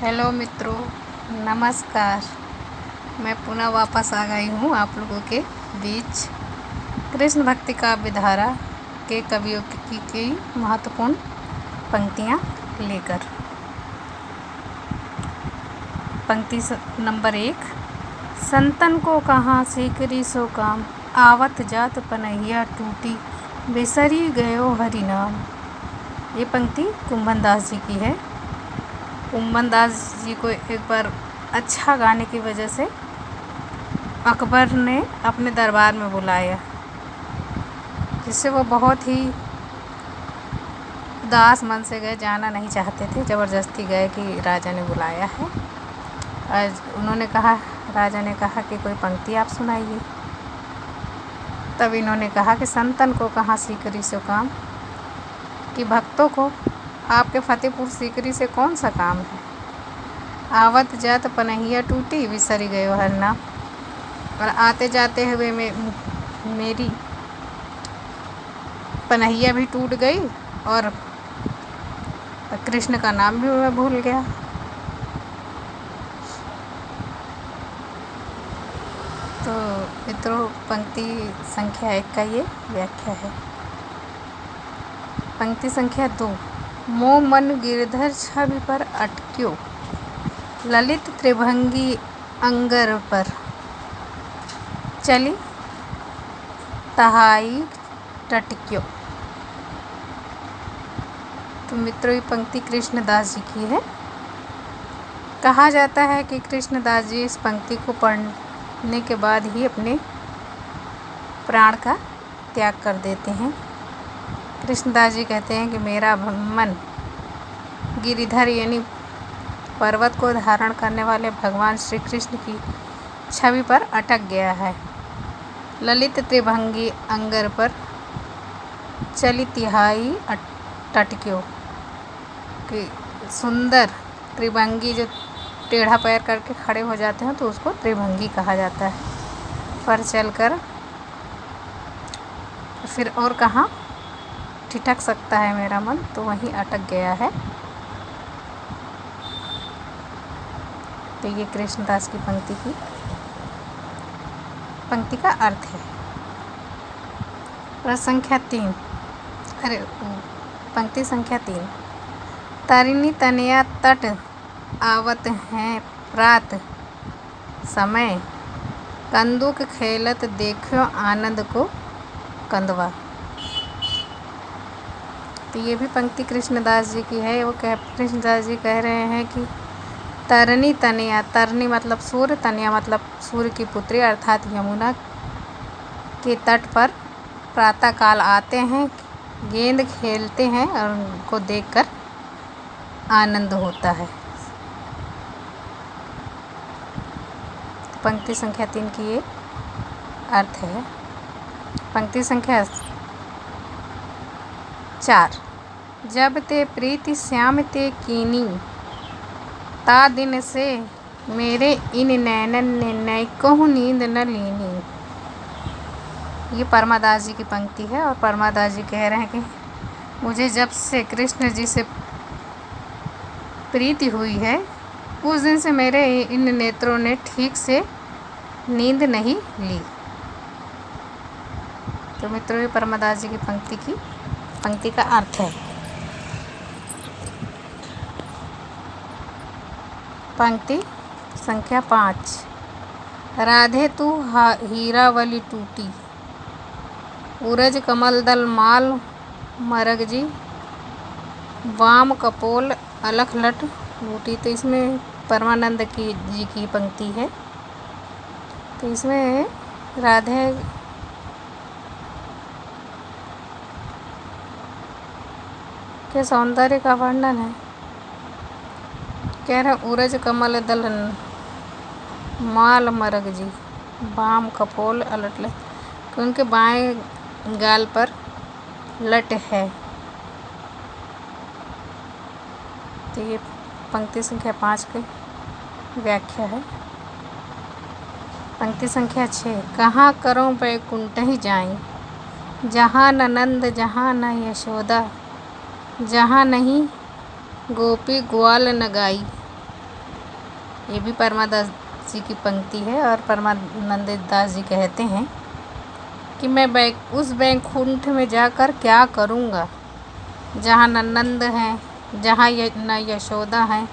Hello मित्रों, नमस्कार। मैं पुनः वापस आ गई हूँ आप लोगों के बीच कृष्ण भक्ति काव्य धारा के कवियों की महत्वपूर्ण पंक्तियाँ लेकर। पंक्ति नंबर 1। संतन को कहाँ से करी सो काम, आवत जात पनहिया टूटी, बिसरी गयो हरि नाम। ये पंक्ति कुंभन दास जी की है। कुंभन दास जी को एक बार अच्छा गाने की वजह से अकबर ने अपने दरबार में बुलाया, जिससे वो बहुत ही उदास मन से गए, जाना नहीं चाहते थे। ज़बरदस्ती गए कि राजा ने बुलाया है। आज उन्होंने कहा, राजा ने कहा कि कोई पंक्ति आप सुनाइए। तब इन्होंने कहा कि संतन को कहाँ सीकरी सो काम, कि भक्तों को आपके फतेहपुर सीकरी से कौन सा काम है। आवत जात पनहिया टूटी, बिसरी गयो हर नाम। और आते जाते हुए मेरी पनहिया भी टूट गई और कृष्ण का नाम भी मैं भूल गया। तो मित्रों, पंक्ति संख्या 1 का ये व्याख्या है। पंक्ति संख्या 2। मोह मन गिरधर छवि पर अटक्यो, ललित त्रिभंगी अंगर पर, चली तहाई टटक्यो। तो मित्रों, ये पंक्ति कृष्णदास जी की है। कहा जाता है कि कृष्णदास जी इस पंक्ति को पढ़ने के बाद ही अपने प्राण का त्याग कर देते हैं। कृष्णदास जी कहते हैं कि मेरा मन गिरिधर यानी पर्वत को धारण करने वाले भगवान श्री कृष्ण की छवि पर अटक गया है। ललित त्रिभंगी अंगर पर, चली तिहाई टटक्यो, कि सुंदर त्रिभंगी जो टेढ़ा पैर करके खड़े हो जाते हैं तो उसको त्रिभंगी कहा जाता है। पर चलकर फिर और कहाँ ठिठक सकता है मेरा मन, तो वहीं अटक गया है। तो ये कृष्णदास की पंक्ति का अर्थ है। संख्या 3। पंक्ति संख्या 3। तरिणी तनया तट आवत हैं प्रात समय, कंदुक खेलत देखो आनंद को कंदवा। तो ये भी पंक्ति कृष्णदास जी की है। कृष्णदास जी कह रहे हैं कि तरिणी तनया, तरनी मतलब सूर्य, तनया मतलब सूर्य की पुत्री अर्थात यमुना के तट पर प्रातःकाल आते हैं, गेंद खेलते हैं और उनको देखकर आनंद होता है। पंक्ति संख्या 3 की ये अर्थ है। पंक्ति संख्या 4। जब ते प्रीति श्याम ते कीनी, ता दिन से मेरे इन नैनन ने नैकों नींद न लीनी। ये परमादास जी की पंक्ति है और परमादास जी कह रहे हैं कि मुझे जब से कृष्ण जी से प्रीति हुई है, उस दिन से मेरे इन नेत्रों ने ठीक से नींद नहीं ली। तो मित्रों, ये परमादास जी की पंक्ति का अर्थ है। पंक्ति संख्या 5। राधे तू हीरावली टूटी, उरज कमल दल माल मरग जी, वाम कपोल अलख लट लूटी। तो इसमें परमानंद जी की पंक्ति है। तो इसमें राधे के सौंदर्य का वर्णन है। कह रहे उरज कमल दल माल मरग जी, वाम कपोल अलट लट, कि उनके बाएं गाल पर लट है। तो ये पंक्ति संख्या 5 की व्याख्या है। पंक्ति संख्या 6। कहाँ करो बैकुंठ ही जाई, जहाँ न नंद जहाँ न यशोदा, जहाँ नहीं गोपी ग्वाल न गाई। ये भी परमादास जी की पंक्ति है। और परमानंद दास जी कहते हैं कि मैं उस बैकुंठ में जाकर क्या करूँगा, जहाँ न नंद हैं, जहाँ न यशोदा हैं,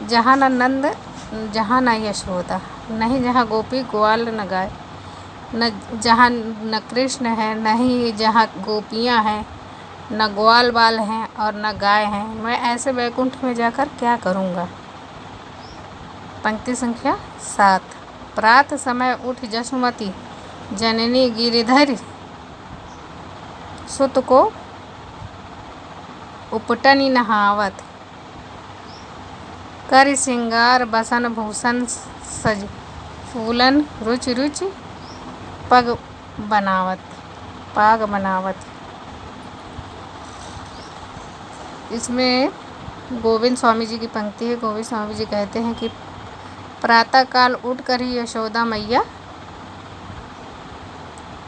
जहाँ न नंद, जहाँ न यशोदा, नहीं जहाँ गोपी ग्वाल न गाय, न जहाँ न कृष्ण है, नहीं जहाँ गोपियाँ हैं, न ग्वाल बाल हैं और न गाय हैं, मैं ऐसे वैकुंठ में जाकर क्या करूँगा। पंक्ति संख्या 7। प्रात समय उठ जसुमती जननी गिरिधर सुत को उपटनी नहावत, कर श्रृंगार बसन भूषण सज फूलन रुचि रुचि पाग बनावत। इसमें गोविंद स्वामी जी की पंक्ति है। गोविंद स्वामी जी कहते हैं कि प्रातः काल उठकर ही यशोदा मैया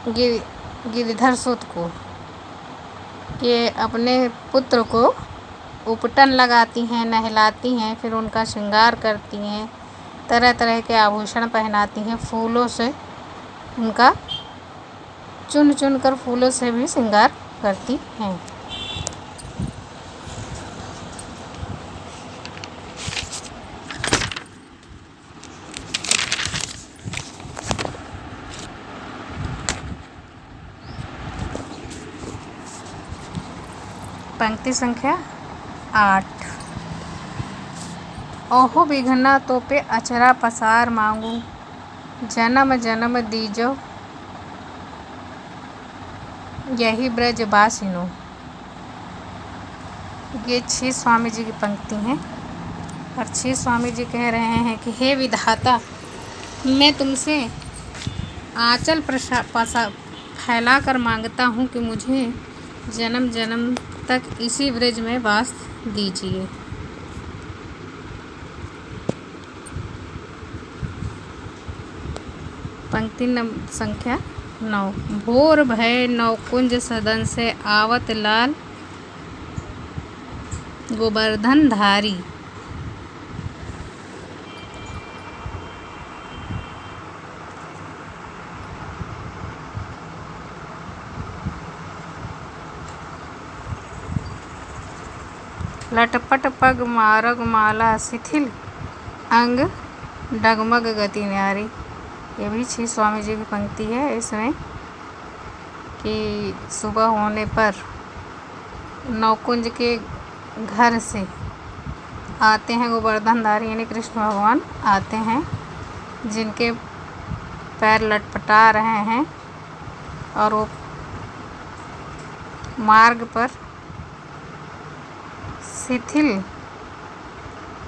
गिरिधर सुत को के अपने पुत्र को उपटन लगाती हैं, नहलाती हैं, फिर उनका श्रृंगार करती हैं, तरह तरह के आभूषण पहनाती हैं, फूलों से उनका चुन चुन कर फूलों से भी श्रृंगार करती हैं। पंक्ति संख्या 8। ओहो बिघना तो पे अचरा पसार मांगू, जन्म जन्म दीजो यही ब्रज बासिनो। ये छह स्वामी जी की पंक्ति हैं। और छह स्वामी जी कह रहे हैं कि हे विधाता, मैं तुमसे आंचल फैला कर मांगता हूँ कि मुझे जन्म जन्म तक इसी ब्रज में वास दीजिए। पंक्ति संख्या 9। भोर भय नवकुंज सदन से आवत लाल गोवर्धन धारी, लटपट पग मारग माला शिथिल अंग डगमग गति न्यारी। ये भी छह स्वामी जी की पंक्ति है। इसमें कि सुबह होने पर नवकुंज के घर से आते हैं गोवर्धनधारी यानी कृष्ण भगवान आते हैं, जिनके पैर लटपटा रहे हैं और वो मार्ग पर शिथिल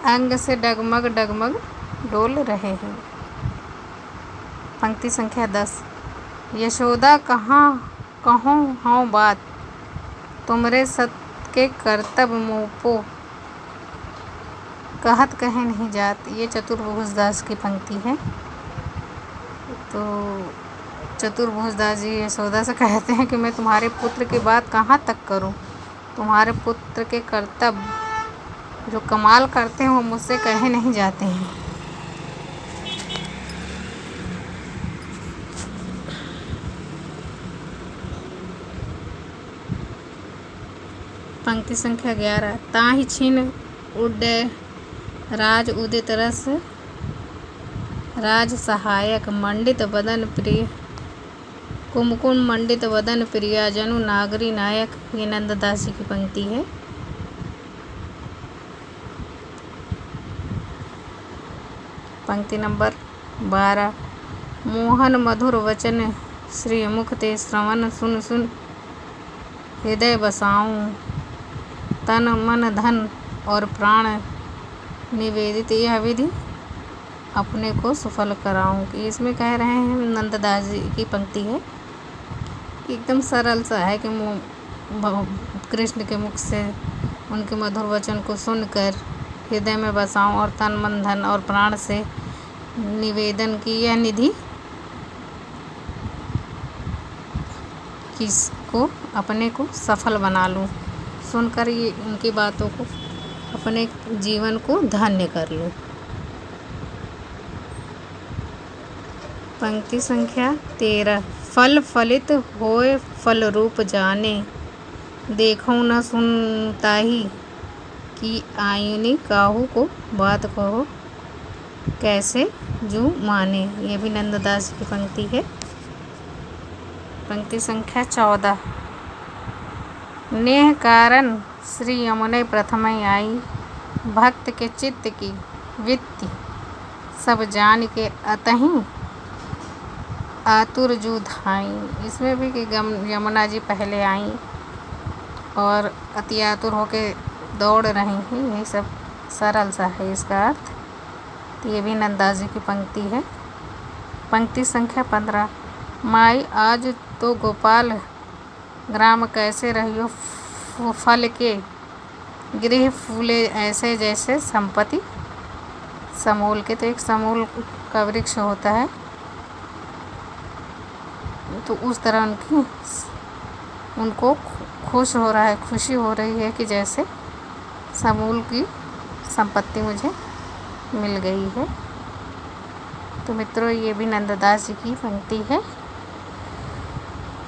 अंग से डगमग डगमग डोल रहे हैं। पंक्ति संख्या 10। यशोदा कहाँ हाँ बात, तुमरे सत के कर्तव्य मोपो कहत कहे नहीं जात। ये चतुर्भुज दास की पंक्ति है। तो चतुर्भुज दास जी यशोदा से कहते हैं कि मैं तुम्हारे पुत्र की बात कहाँ तक करूं, तुम्हारे पुत्र के कर्तव्य जो कमाल करते हैं वो मुझसे कहे नहीं जाते हैं। पंक्ति संख्या 11। ताहि छिन उड्डय राज उदित रस, राज सहायक मंडित वदन प्रिय, कुमकुम मंडित वदन प्रिया जनु नागरी नायक। ये नंददास जी की पंक्ति है। पंक्ति नंबर 12। मोहन मधुर वचन श्री मुख ते श्रवण सुन सुन, हृदय बसाऊं तन मन धन और प्राण निवेदित, यह विधि अपने को सफल कराऊं। कि इसमें कह रहे हैं नंददास जी की पंक्ति है, एकदम सरल सा है कि कृष्ण के मुख से उनके मधुर वचन को सुनकर हृदय में बसाऊं और तन मन धन और प्राण से निवेदन की यह निधि किसको अपने को सफल बना लूं, सुनकर ये उनकी बातों को अपने जीवन को धन्य कर लूं। पंक्ति संख्या 13। फल फलित होए फल रूप जाने, देखो न सुनताही कि आयुनी काहू को बात कहो कैसे जू माने। ये भी नंददास की पंक्ति है। पंक्ति संख्या 14। नेह कारण श्री यमुने प्रथम आई, भक्त के चित्त की वित्ति सब जान के अतहीं आतुर जू धाई। इसमें भी कि यमुना जी पहले आई और अति आतुर होके दौड़ रही हैं, यही सब सरल सा है इसका अर्थ। तो ये भी नंददास जी की पंक्ति है। पंक्ति संख्या 15। माई आज तो गोपाल ग्राम कैसे रहियो, फल के गृह फूले ऐसे जैसे संपत्ति समूल के। तो एक समूल का वृक्ष होता है, तो उस तरह उनको खुश हो रहा है, खुशी हो रही है कि जैसे समूल की संपत्ति मुझे मिल गई है। तो मित्रों ये भी नंददास जी की पंक्ति है।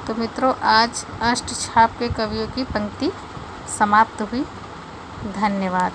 तो मित्रों आज अष्टछाप के कवियों की पंक्ति समाप्त हुई। धन्यवाद।